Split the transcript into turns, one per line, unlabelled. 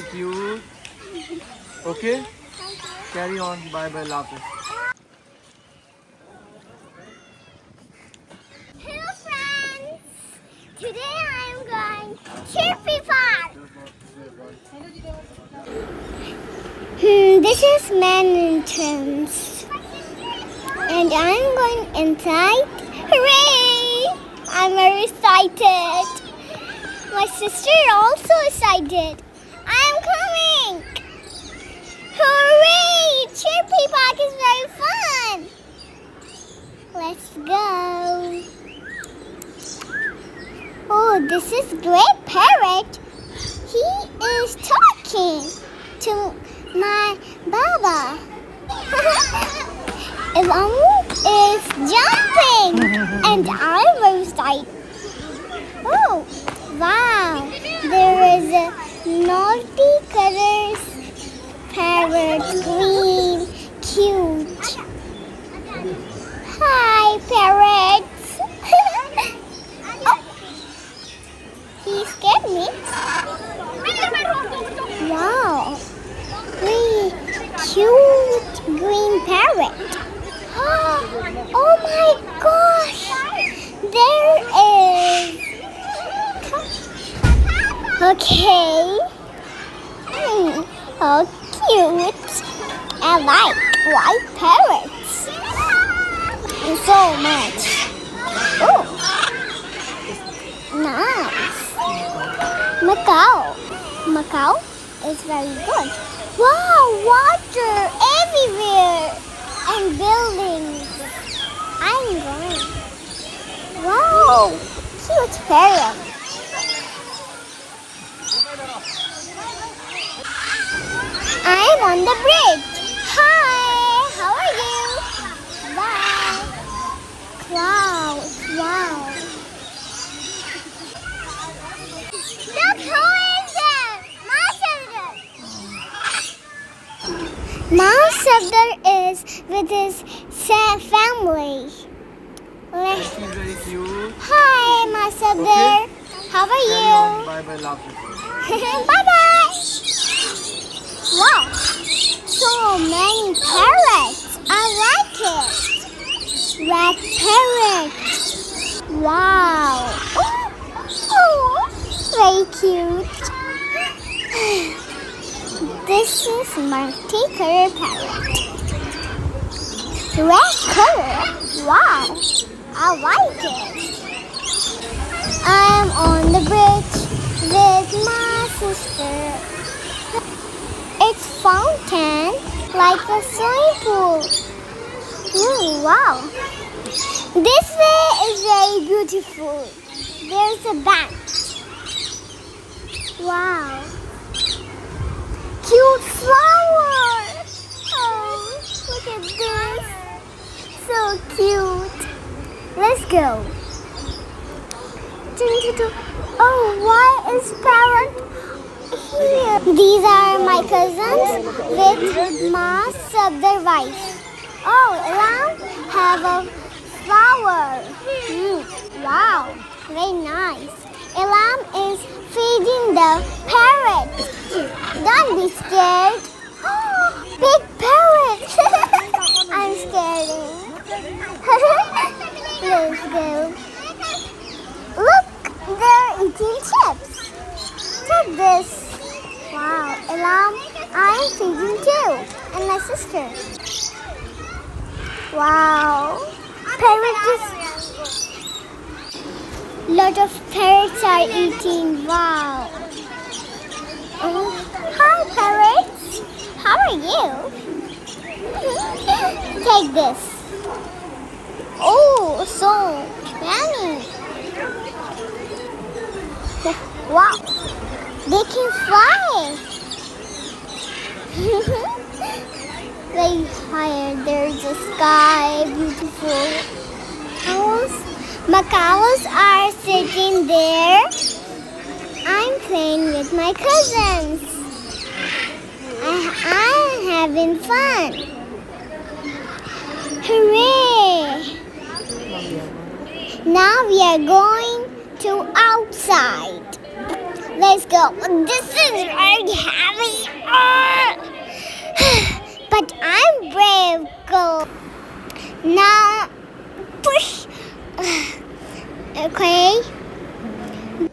very cute. Okay? Carry on. Bye bye, Lapis.
Hello friends! Today I'm going Chirpy Park. This is main entrance. And I'm going inside. Hooray! I'm very excited. My sister also excited. I'm coming! Hooray! Chirpy Park is very fun! Let's go. Oh, this is Grey Parrot. He is talking to my Baba. Elam is jumping and I'm very excited. Oh, wow. There is a naughty colors parrot, green, cute. Hi, parrots. Oh, he scared me. Wow, really cute green parrot. Oh my gosh, there is. Okay. How cute. I like white parrots. So much. Oh, nice. Macaw. Macaw is very good. Wow, water everywhere and buildings. I'm going. Wow, cute parrot. I'm on the bridge. Hi, how are you? Bye. Clouds, wow. Look who is there? Maaz Safdar is with his family.
She's very cute.
Hi, Maaz Safdar.
Okay.
How are
Carry
you?
on. Bye bye, Lapis.
Bye-bye. Wow, so many parrots. I like it. Red parrot. Wow. Oh, very cute. This is multicolor parrot. Red color. Wow, I like it. I'm on the bridge with my sister. It's fountain like a swimming pool. Wow. This way is very beautiful. There's a bench. Wow. Cute flower. Oh, look at this. So cute. Let's go. Oh, why is parrot here? These are my cousins with Maaz Safdar wife. Oh, Elam have a flower. Wow, very nice. Elam is feeding the parrot. Don't be scared. Big parrot. I'm scared. Let's go. Look, they're eating chips. Check this. Wow, Elam, I'm feeding too. And my sister. Wow. Parrots. Lot of parrots are eating. Wow. Hi, parrots. How are you? Take this. Oh, so yummy. Wow, they can fly. Very high, there's the sky, beautiful. Macaws are sitting there. I'm playing with my cousins. I'm having fun. Hooray! Now we are going to outside. Let's go. This is very heavy. Now push. Okay.